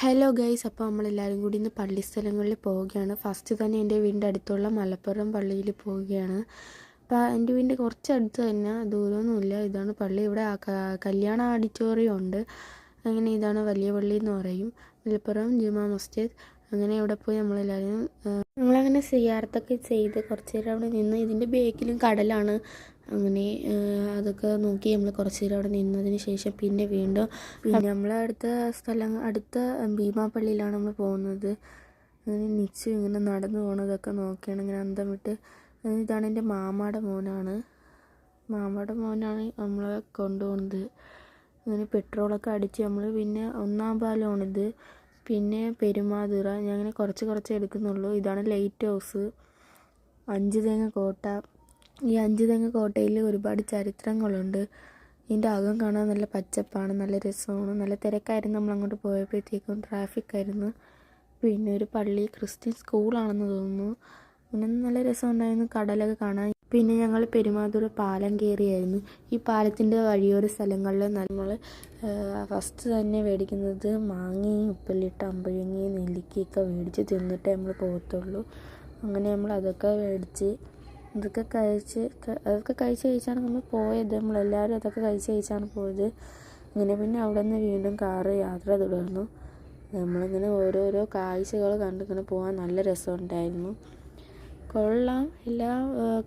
Hello guys, അപ്പോൾ നമ്മളെല്ലാവരും കൂടി ഇന്ന് പള്ളി സ്ഥലങ്ങളിൽ പോവുകയാണ്. ഫസ്റ്റ് തന്നെ എൻ്റെ വീടിൻ്റെ അടുത്തുള്ള മലപ്പുറം പള്ളിയിൽ പോവുകയാണ്. അപ്പോൾ എൻ്റെ വീടിൻ്റെ കുറച്ച് അടുത്ത് തന്നെ, ദൂരമൊന്നുമില്ല. ഇതാണ് പള്ളി. ഇവിടെ കല്യാണ ഓഡിറ്റോറിയം ഉണ്ട്. അങ്ങനെ ഇതാണ് വലിയ പള്ളി എന്ന് പറയും, മലപ്പുറം ജുമാ മസ്ജിദ്. അങ്ങനെ ഇവിടെ പോയി നമ്മളങ്ങനെ സിയാറത്തൊക്കെ ചെയ്ത് കുറച്ച് നേരം അവിടെ നിന്ന്. ഇതിൻ്റെ ബേക്കിലും കടലാണ്. അങ്ങനെ അതൊക്കെ നോക്കി നമ്മൾ കുറച്ച് നേരം അവിടെ നിന്നതിന് ശേഷം പിന്നെ നമ്മൾ അടുത്ത ഭീമാപ്പള്ളിയിലാണ് നമ്മൾ പോകുന്നത്. അങ്ങനെ നിച്ച് ഇങ്ങനെ നടന്നു പോകണതൊക്കെ നോക്കിയാണ് ഇങ്ങനെ അന്തം വിട്ട്. ഇതാണ് എൻ്റെ മാമാടെ മോനാണ് നമ്മളെ കൊണ്ടുപോകുന്നത്. അങ്ങനെ പെട്രോളൊക്കെ അടിച്ച് നമ്മൾ പിന്നെ ഒന്നാം പാലമാണിത്. പിന്നെ പെരുമാതുറ. ഞാൻ അങ്ങനെ കുറച്ച് എടുക്കുന്നുള്ളൂ. ഇതാണ് ലൈറ്റ് ഹൗസ്, 5 തെങ്ങ് കോട്ട. ഈ 5 തെങ്ങ് കോട്ടയിൽ ഒരുപാട് ചരിത്രങ്ങളുണ്ട്. ഇതിൻ്റെ അകം കാണാൻ നല്ല പച്ചപ്പാണ്, നല്ല രസമാണ്. നല്ല തിരക്കായിരുന്നു നമ്മളങ്ങോട്ട് പോയപ്പോഴത്തേക്കും, ട്രാഫിക്കായിരുന്നു. പിന്നെ ഒരു പള്ളി, ക്രിസ്ത്യൻ സ്കൂളാണെന്ന് തോന്നുന്നു. പിന്നെ നല്ല രസമുണ്ടായിരുന്നു കടലൊക്കെ കാണാൻ. പിന്നെ ഞങ്ങൾ പെരുമാതുറ പാലം കയറിയായിരുന്നു. ഈ പാലത്തിൻ്റെ വഴിയോര സ്ഥലങ്ങളിൽ നമ്മൾ ഫസ്റ്റ് തന്നെ മേടിക്കുന്നത് മാങ്ങയും ഉപ്പിലിട്ട അമ്പഴങ്ങയും നെല്ലിക്കയൊക്കെ മേടിച്ച് തിന്നിട്ടേ നമ്മൾ പോകത്തുള്ളൂ. അങ്ങനെ നമ്മൾ അതൊക്കെ മേടിച്ച് അതൊക്കെ കഴിച്ചാണ് നമ്മൾ പോയത്. നമ്മളെല്ലാവരും അതൊക്കെ കഴിച്ചാണ് പോയത്. അങ്ങനെ പിന്നെ അവിടെ നിന്ന് വീണ്ടും കാറ് യാത്ര തുടർന്നു. നമ്മളിങ്ങനെ ഓരോരോ കാഴ്ചകൾ കണ്ടിങ്ങനെ പോകാൻ നല്ല രസമുണ്ടായിരുന്നു. കൊള്ളാം. എല്ലാ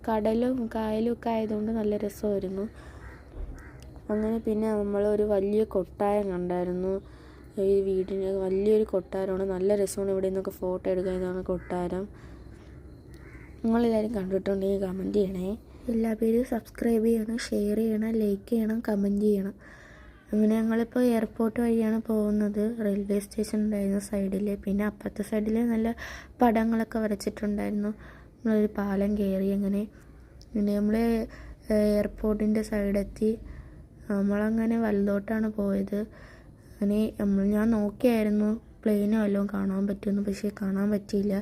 കടലും കായലും ഒക്കെ ആയതുകൊണ്ട് നല്ല രസമായിരുന്നു. അങ്ങനെ പിന്നെ നമ്മൾ ഒരു വലിയ കൊട്ടാരം കണ്ടായിരുന്നു. ഈ വീടിന് വലിയൊരു കൊട്ടാരമാണ്, നല്ല രസമാണ്. ഇവിടെ നിന്നൊക്കെ ഫോട്ടോ എടുക്കാൻ. ഇതാണ് കൊട്ടാരം. നിങ്ങളെല്ലാവരും കണ്ടിട്ടുണ്ടെങ്കിൽ കമൻറ്റ് ചെയ്യണേ. എല്ലാ പേരും സബ്സ്ക്രൈബ് ചെയ്യണം, ഷെയർ ചെയ്യണം, ലൈക്ക് ചെയ്യണം, കമൻറ്റ് ചെയ്യണം. അങ്ങനെ ഞങ്ങളിപ്പോൾ എയർപോർട്ട് വഴിയാണ് പോകുന്നത്. റെയിൽവേ സ്റ്റേഷൻ ഉണ്ടായിരുന്നു സൈഡിൽ. പിന്നെ അപ്പുറത്തെ സൈഡിൽ നല്ല പടങ്ങളൊക്കെ വരച്ചിട്ടുണ്ടായിരുന്നു. നമ്മളൊരു പാലം കയറി. അങ്ങനെ നമ്മൾ എയർപോർട്ടിൻ്റെ സൈഡെത്തി. നമ്മളങ്ങനെ വലത്തോട്ടാണ് പോയത്. അങ്ങനെ ഞാൻ നോക്കിയായിരുന്നു പ്ലെയിനോ വല്ലതും കാണാൻ പറ്റുമെന്ന്, പക്ഷേ കാണാൻ പറ്റിയില്ല.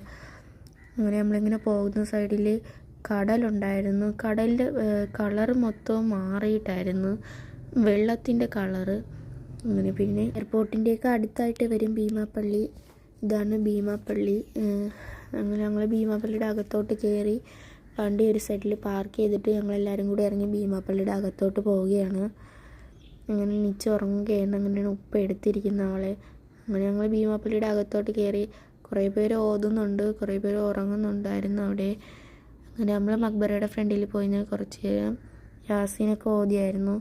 അങ്ങനെ നമ്മളിങ്ങനെ പോകുന്ന സൈഡിൽ കടലുണ്ടായിരുന്നു. കടലിൻ്റെ കളറ് മൊത്തവും മാറിയിട്ടായിരുന്നു, വെള്ളത്തിൻ്റെ കളറ്. അങ്ങനെ പിന്നെ എയർപോർട്ടിൻ്റെയൊക്കെ അടുത്തായിട്ട് വരും ഭീമാപ്പള്ളി. ഇതാണ് ഭീമാപ്പള്ളി. അങ്ങനെ ഞങ്ങൾ ഭീമാപ്പള്ളിയുടെ അകത്തോട്ട് കയറി. വണ്ടി ഒരു സൈഡിൽ പാർക്ക് ചെയ്തിട്ട് ഞങ്ങളെല്ലാവരും കൂടി ഇറങ്ങി ഭീമാപ്പള്ളിയുടെ അകത്തോട്ട് പോവുകയാണ്. അങ്ങനെ നിച്ച് ഉറങ്ങുകയാണ്. അങ്ങനെയാണ് ഉപ്പ എടുത്തിരിക്കുന്ന അവളെ. അങ്ങനെ ഞങ്ങൾ ഭീമാപ്പള്ളിയുടെ അകത്തോട്ട് കയറി. കുറേ പേര് ഓതുന്നുണ്ട്, കുറേ പേര് ഉറങ്ങുന്നുണ്ടായിരുന്നു അവിടെ. അങ്ങനെ നമ്മൾ മക്ബറയുടെ ഫ്രണ്ടിൽ പോയി കുറച്ച് നേരം യാസീനൊക്കെ ഓതിയായിരുന്നു.